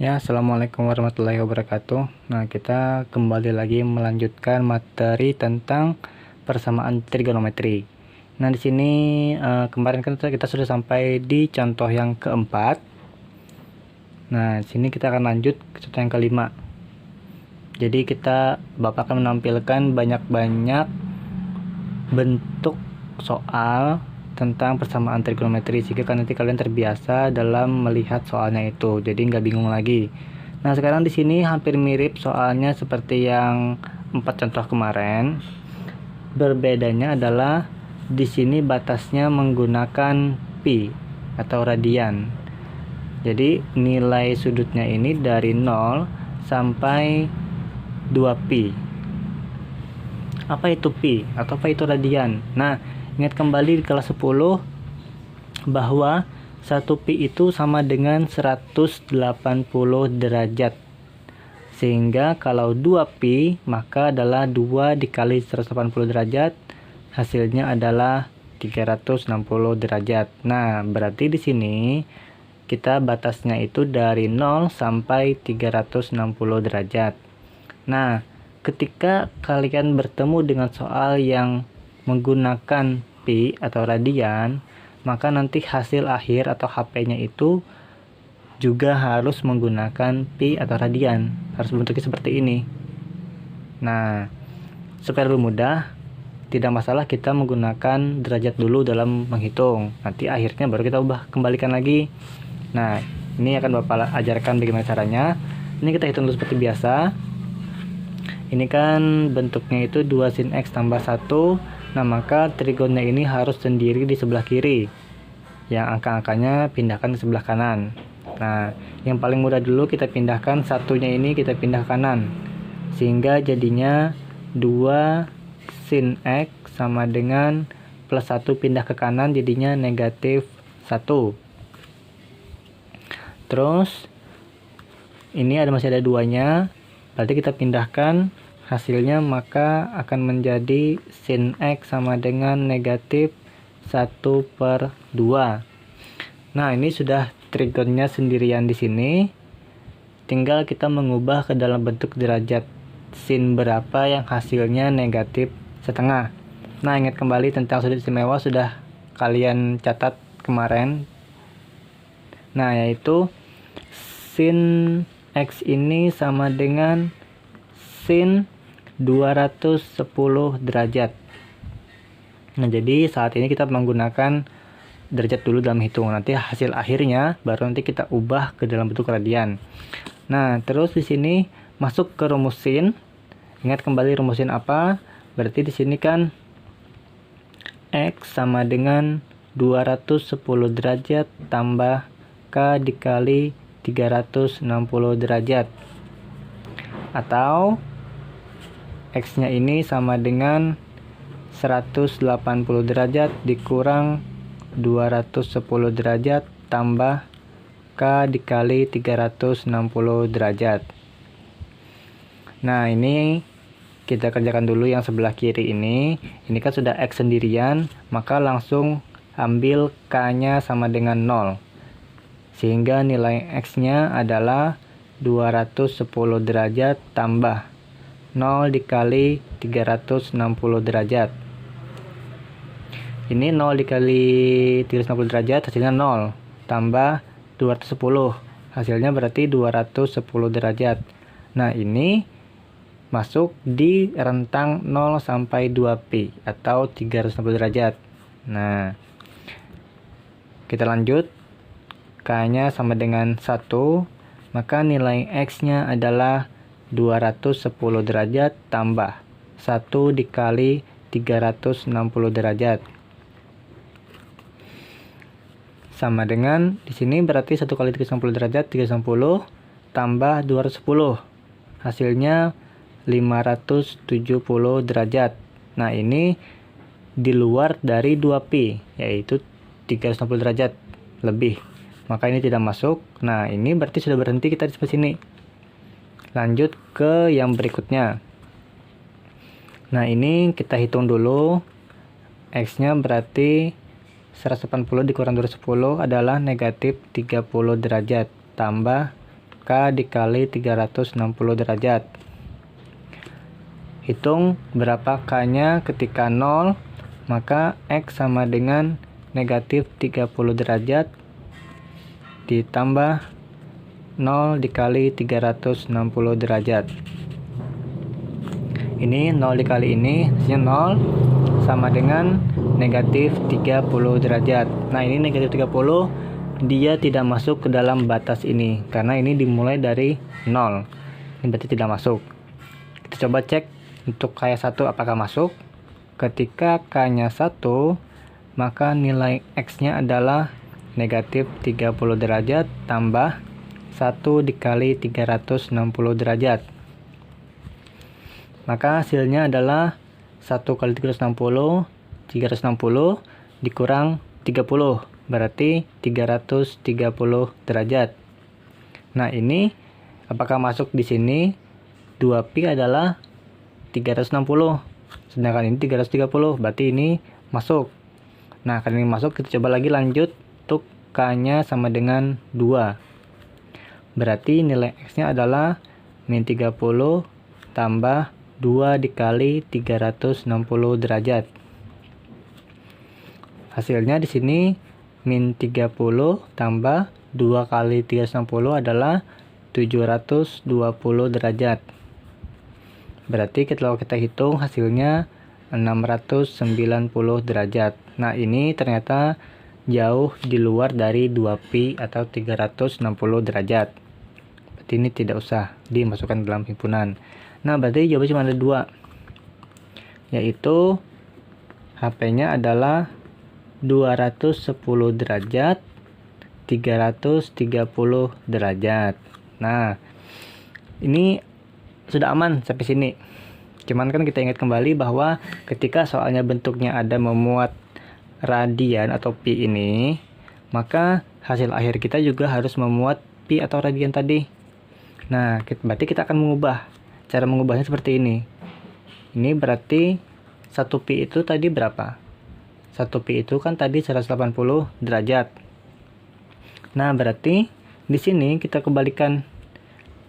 Ya, Assalamualaikum warahmatullahi wabarakatuh. Nah, kita kembali lagi melanjutkan materi tentang persamaan trigonometri. Nah, di sini kemarin kan kita sudah sampai di contoh yang keempat. Nah, di sini kita akan lanjut ke contoh yang kelima. Jadi Bapak akan menampilkan banyak-banyak bentuk soal tentang persamaan trigonometri sehingga nanti kalian terbiasa dalam melihat soalnya itu, jadi nggak bingung lagi. Nah, sekarang di sini hampir mirip soalnya seperti yang 4 contoh kemarin. Berbedanya adalah di sini batasnya menggunakan pi atau radian. Jadi nilai sudutnya ini dari 0 sampai 2pi. Apa itu pi atau apa itu radian? Nah, ingat kembali di kelas 10 bahwa 1 pi itu sama dengan 180 derajat. Sehingga kalau 2 pi maka adalah 2 dikali 180 derajat, hasilnya adalah 360 derajat. Nah, berarti di sini kita batasnya itu dari 0 sampai 360 derajat. Nah, ketika kalian bertemu dengan soal yang menggunakan pi atau radian, maka nanti hasil akhir atau HP-nya itu juga harus menggunakan pi atau radian. Harus bentuknya seperti ini. Nah, supaya lebih mudah, tidak masalah kita menggunakan derajat dulu dalam menghitung. Nanti akhirnya baru kita ubah, kembalikan lagi. Nah, ini akan Bapak ajarkan bagaimana caranya. Ini kita hitung dulu seperti biasa. Ini kan bentuknya itu 2 sin X tambah 1. Nah, maka trigonnya ini harus sendiri di sebelah kiri. Yang angka-angkanya pindahkan ke sebelah kanan. Nah, yang paling mudah dulu kita pindahkan satunya ini, kita pindah kanan. Sehingga jadinya 2 sin X sama dengan plus 1 pindah ke kanan, jadinya negatif 1. Terus, ini masih ada 2-nya. Berarti kita pindahkan hasilnya, maka akan menjadi sin X sama dengan negatif 1/2. Nah, ini sudah trigonnya sendirian di sini. Tinggal kita mengubah ke dalam bentuk derajat. Sin berapa yang hasilnya negatif setengah. Nah, ingat kembali tentang sudut istimewa sudah kalian catat kemarin. Nah, yaitu sin X ini sama dengan sin 210 derajat. Nah, jadi saat ini kita menggunakan derajat dulu dalam hitung. Nanti hasil akhirnya baru nanti kita ubah ke dalam bentuk radian. Nah, terus di sini masuk ke rumus sin. Ingat kembali rumus sin apa? Berarti di sini kan X sama dengan 210 derajat tambah K dikali 360 derajat, atau X-nya ini sama dengan 180 derajat dikurang 210 derajat tambah K dikali 360 derajat. Nah, ini kita kerjakan dulu yang sebelah kiri ini. Ini kan sudah X sendirian, maka langsung ambil K-nya sama dengan 0. Sehingga nilai X-nya adalah 210 derajat tambah 0 dikali 360 derajat. Ini 0 dikali 360 derajat hasilnya 0. Tambah 210. Hasilnya berarti 210 derajat. Nah, ini masuk di rentang 0 sampai 2pi atau 360 derajat. Nah, kita lanjut. K-nya sama dengan 1, maka nilai X-nya adalah 210 derajat tambah 1 dikali 360 derajat. Sama dengan di sini berarti 1 kali 360 derajat 360 tambah 210. Hasilnya 570 derajat. Nah, ini di luar dari 2pi, yaitu 360 derajat lebih. Maka ini tidak masuk. Nah, ini berarti sudah berhenti kita di sini. Lanjut ke yang berikutnya. Nah, ini kita hitung dulu. X-nya berarti 180 dikurang 210 adalah negatif 30 derajat. Tambah K dikali 360 derajat. Hitung berapa K-nya ketika 0, maka X sama dengan negatif 30 derajat ditambah 0 dikali 360 derajat. Ini 0 dikali ini, hasilnya 0 sama dengan negatif 30 derajat. Nah, ini negatif 30, dia tidak masuk ke dalam batas ini, karena ini dimulai dari 0. Ini berarti tidak masuk. Kita coba cek untuk K1 apakah masuk. Ketika K-nya 1, maka nilai X-nya adalah negatif 30 derajat tambah 1 dikali 360 derajat. Maka hasilnya adalah 1 kali 360 dikurang 30, berarti 330 derajat. Nah, ini apakah masuk di sini? 2pi adalah 360, sedangkan ini 330, berarti ini masuk. Nah, karena ini masuk, kita coba lagi lanjut untuk K-nya sama dengan 2. Berarti nilai X-nya adalah min 30 tambah 2 dikali 360 derajat. Hasilnya di sini min 30 tambah 2 kali 360 adalah 720 derajat. Berarti kalau kita hitung hasilnya 690 derajat. Nah, ini ternyata jauh di luar dari 2pi atau 360 derajat. Berarti ini tidak usah dimasukkan dalam himpunan. Nah, berarti jawabannya cuma ada 2. Yaitu HP-nya adalah 210 derajat, 330 derajat. Nah, ini sudah aman sampai sini. Cuman kan kita ingat kembali bahwa ketika soalnya bentuknya ada memuat radian atau pi ini, maka hasil akhir kita juga harus memuat pi atau radian tadi. Nah, berarti kita akan mengubah. Cara mengubahnya seperti ini. Ini berarti 1 pi itu tadi berapa? 1 pi itu kan tadi 180 derajat. Nah, berarti di sini kita kembalikan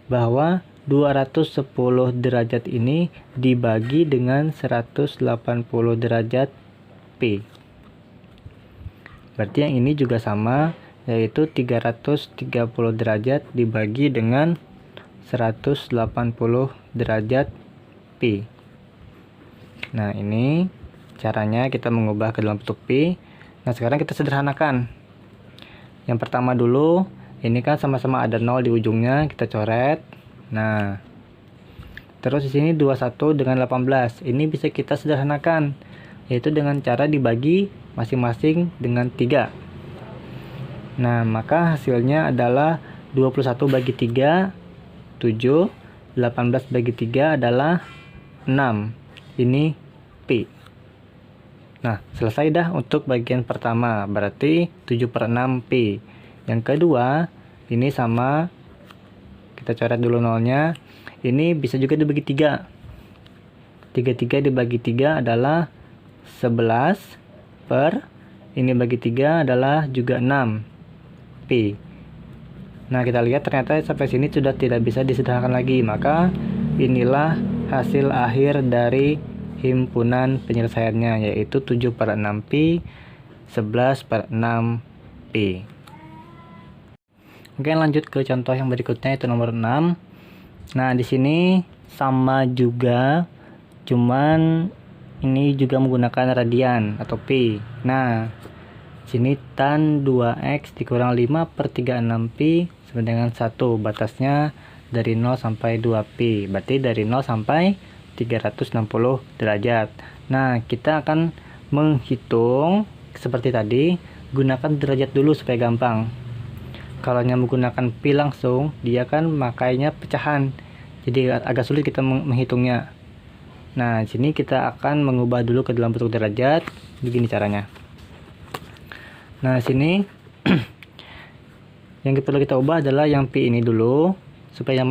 bahwa 210 derajat ini dibagi dengan 180 derajat P. Berarti yang ini juga sama, yaitu 330 derajat dibagi dengan 180 derajat P. Nah, ini caranya kita mengubah ke dalam bentuk P. Nah, sekarang kita sederhanakan. Yang pertama dulu, ini kan sama-sama ada 0 di ujungnya, kita coret. Nah, terus di sini 21 dengan 18. Ini bisa kita sederhanakan, yaitu dengan cara dibagi masing-masing dengan 3. Nah, maka hasilnya adalah 21 bagi 3, 7. 18 bagi 3 adalah 6. Ini Pi. Nah, selesai dah untuk bagian pertama. Berarti 7/6 Pi. Yang kedua, ini sama. Kita coret dulu nolnya. Ini bisa juga dibagi 3. 33 dibagi 3 adalah 11 per. Ini bagi 3 adalah juga 6 Pi. Nah, kita lihat ternyata sampai sini sudah tidak bisa disederhanakan lagi. Maka inilah hasil akhir dari himpunan penyelesaiannya, yaitu 7/6 Pi, 11/6 Pi. Oke, lanjut ke contoh yang berikutnya, itu nomor 6. Nah, di sini sama juga, cuman ini juga menggunakan radian atau Pi. Nah, sini tan 2x dikurang 5/36 Pi sama dengan 1. Batasnya dari 0 sampai 2 Pi. Berarti dari 0 sampai 360 derajat. Nah, kita akan menghitung seperti tadi, gunakan derajat dulu supaya gampang. Kalau hanya menggunakan pi langsung, dia kan makainya pecahan, jadi agak sulit kita menghitungnya. Nah, sini kita akan mengubah dulu ke dalam bentuk derajat. Begini caranya. Nah, sini yang perlu kita ubah adalah yang pi ini dulu supaya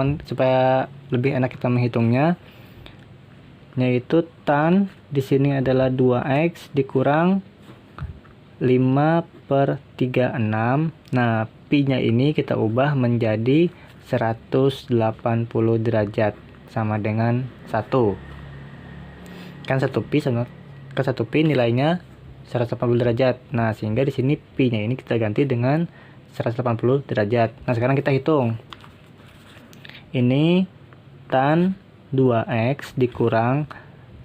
lebih enak kita menghitungnya. Yaitu tan di sini adalah 2x dikurang 5/36. Nah, pi-nya ini kita ubah menjadi 180 derajat sama dengan 1. Kan 1pi sama ke 1pi nilainya 180 derajat. Nah, sehingga di sini pi-nya ini kita ganti dengan 180 derajat. Nah, sekarang kita hitung. Ini tan 2x dikurang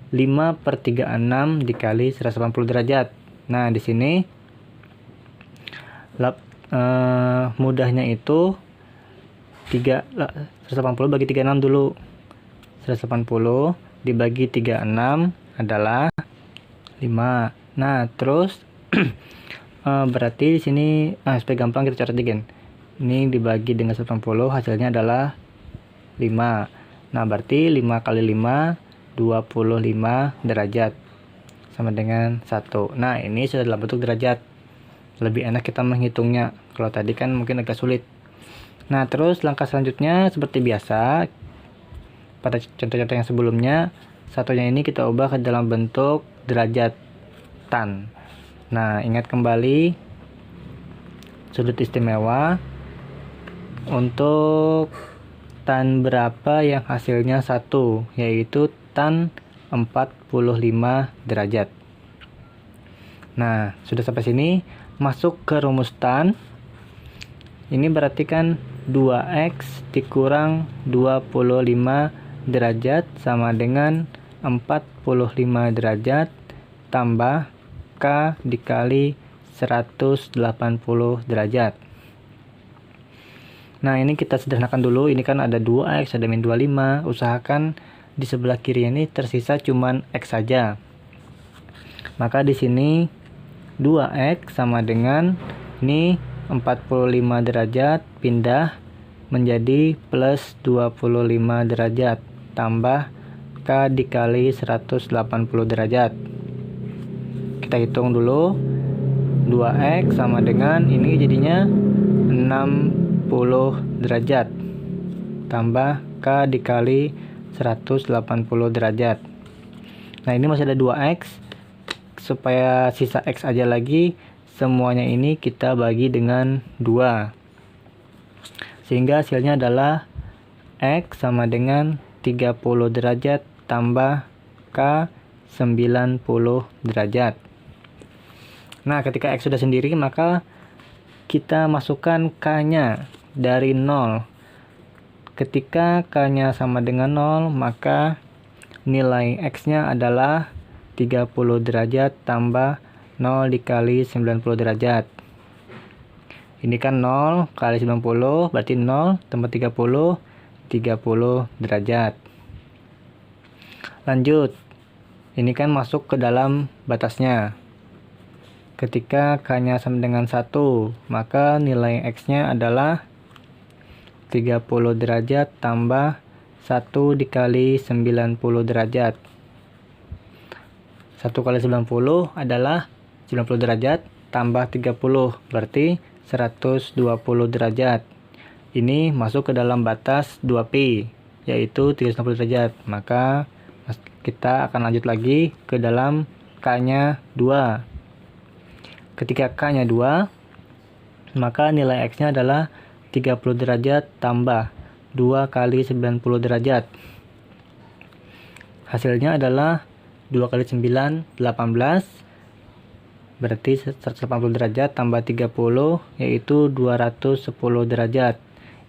5/36 dikali 180 derajat. Nah, di sini mudahnya itu 180 bagi 36 dulu. 180 dibagi 36 adalah 5. Nah, terus berarti di sini supaya gampang kita catat again. Ini dibagi dengan 180 hasilnya adalah 5. Nah, berarti 5 kali 5 25 derajat sama dengan 1. Nah, ini sudah dalam bentuk derajat. Lebih enak kita menghitungnya. Kalau tadi kan mungkin agak sulit. Nah, terus langkah selanjutnya seperti biasa pada contoh-contoh yang sebelumnya, satunya ini kita ubah ke dalam bentuk derajat tan. Nah, ingat kembali sudut istimewa untuk tan berapa yang hasilnya 1, yaitu tan 45 derajat. Nah, sudah sampai sini, masuk ke rumus tan. Ini berarti kan 2x dikurang 25 derajat sama dengan 45 derajat tambah K dikali 180 derajat. Nah, ini kita sederhanakan dulu. Ini kan ada 2x, ada min 25. Usahakan di sebelah kiri ini tersisa cuman x saja. Maka di sini 2x sama dengan ini 45 derajat pindah menjadi plus 25 derajat tambah K dikali 180 derajat. Kita hitung dulu. 2x sama dengan ini jadinya 60 derajat tambah K dikali 180 derajat. Nah, ini masih ada 2x. Supaya sisa x aja lagi, semuanya ini kita bagi dengan 2. Sehingga hasilnya adalah x sama dengan 30 derajat tambah K 90 derajat. Nah, ketika x sudah sendiri, maka kita masukkan K-nya dari 0. Ketika K-nya sama dengan 0, maka nilai X-nya adalah 30 derajat tambah 0 dikali 90 derajat. Ini kan 0 kali 90, berarti 0 tambah 30 derajat. Lanjut. Ini kan masuk ke dalam batasnya. Ketika K-nya sama dengan 1, maka nilai X-nya adalah 30 derajat tambah 1 dikali 90 derajat. 1 kali 90 adalah 90 derajat tambah 30, berarti 120 derajat. Ini masuk ke dalam batas 2pi, yaitu 360 derajat. Maka kita akan lanjut lagi ke dalam K-nya 2. Ketika K-nya 2, maka nilai X-nya adalah 30 derajat tambah 2 kali 90 derajat. Hasilnya adalah 2 kali 9, 18. Berarti 180 derajat tambah 30, yaitu 210 derajat.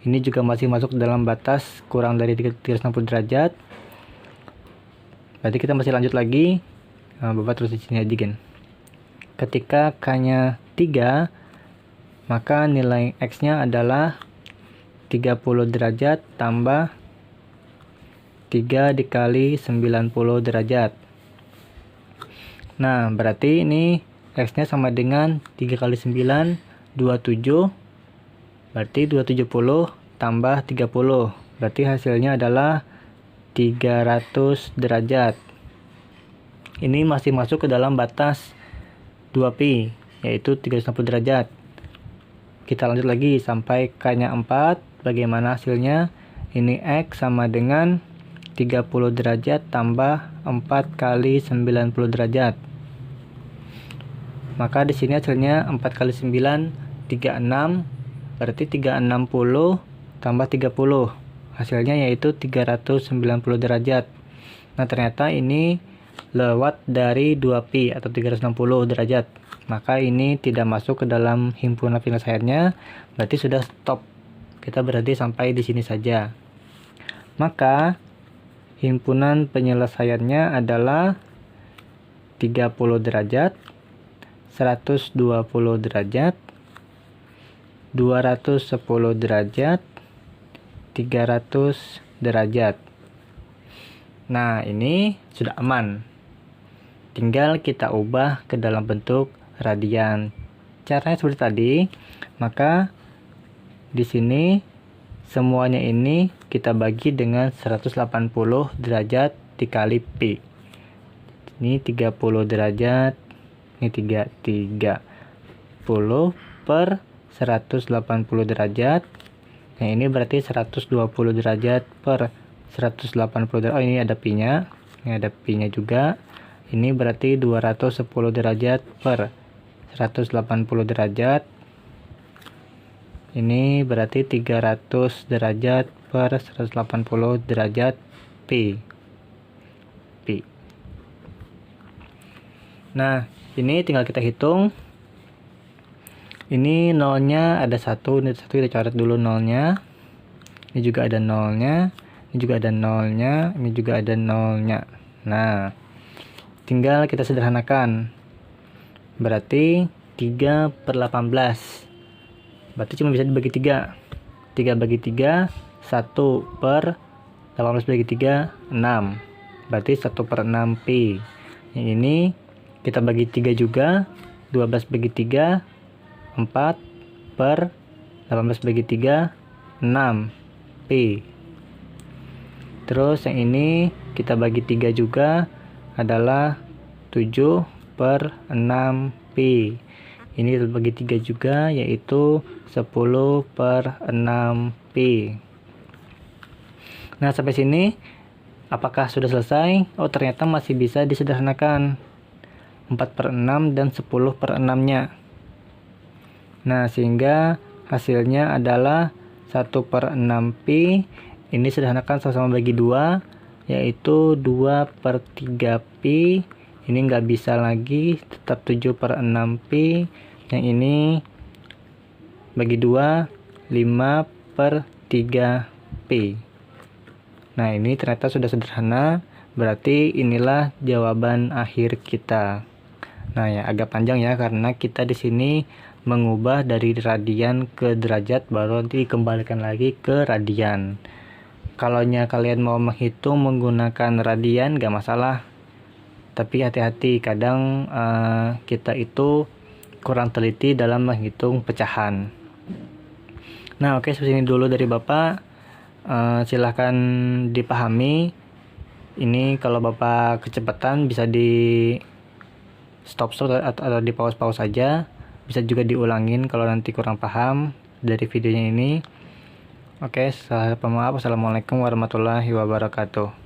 Ini juga masih masuk dalam batas kurang dari 360 derajat. Berarti kita masih lanjut lagi. Bapak terus di sini aja, Gen. Ketika K-nya 3, maka nilai X-nya adalah 30 derajat tambah 3 dikali 90 derajat. Nah, berarti ini X-nya sama dengan 3 kali 9, 27. Berarti 270 tambah 30. Berarti hasilnya adalah 300 derajat. Ini masih masuk ke dalam batas 2pi, yaitu 360 derajat. Kita lanjut lagi sampai K-nya 4. Bagaimana hasilnya? Ini X sama dengan 30 derajat tambah 4 kali 90 derajat. Maka di sini hasilnya 4 kali 9, 36. Berarti 360 tambah 30. Hasilnya yaitu 390 derajat. Nah, ternyata ini lewat dari 2pi atau 360 derajat. Maka ini tidak masuk ke dalam himpunan penyelesaiannya, berarti sudah stop. Kita berhenti sampai di sini saja. Maka himpunan penyelesaiannya adalah 30 derajat, 120 derajat, 210 derajat, 300 derajat. Nah, ini sudah aman. Tinggal kita ubah ke dalam bentuk radian. Caranya seperti tadi. Maka di sini semuanya ini kita bagi dengan 180 derajat dikali pi. Ini 30 derajat. Ini 30 per 180 derajat. Nah, ini berarti 120 derajat per 180 derajat. Oh, ini ada pi-nya. Ini ada pi-nya juga. Ini berarti 210 derajat per 180 derajat. Ini berarti 300 derajat per 180 derajat pi. Nah, ini tinggal kita hitung. Ini nolnya ada 1, ini 1, kita coret dulu nolnya. Ini juga ada nolnya, ini juga ada nolnya, ini juga ada nolnya. Nah, tinggal kita sederhanakan. Berarti 3 per 18. Berarti cuma bisa dibagi 3. 3 bagi 3, 1 per 18 bagi 3, 6. Berarti 1 per 6 pi. Yang ini kita bagi 3 juga. 12 bagi 3, 4 per 18 bagi 3, 6 pi. Terus yang ini kita bagi 3 juga, adalah 7 per 6 pi. Ini kita bagi 3 juga, yaitu 10 per 6 pi. Nah, sampai sini apakah sudah selesai? Oh, ternyata masih bisa disederhanakan. 4 per 6 dan 10 per 6 nya. Nah, sehingga hasilnya adalah 1 per 6 pi. Ini sederhanakan sama-sama bagi 2, yaitu 2 per 3 pi. Ini nggak bisa lagi, tetap 7 per 6 pi. Yang ini bagi 2, 5 per 3 pi. Nah, ini ternyata sudah sederhana. Berarti inilah jawaban akhir kita. Nah, ya agak panjang ya, karena kita di sini mengubah dari radian ke derajat, baru nanti dikembalikan lagi ke radian. Kalau kalian mau menghitung menggunakan radian, gak masalah. Tapi hati-hati, kadang kita itu kurang teliti dalam menghitung pecahan. Nah, oke, seperti ini dulu dari Bapak. Silahkan dipahami. Ini kalau Bapak kecepatan bisa di stop atau di pause saja. Bisa juga diulangin kalau nanti kurang paham dari videonya ini. Oke, salah pemaaf. Assalamualaikum warahmatullahi wabarakatuh.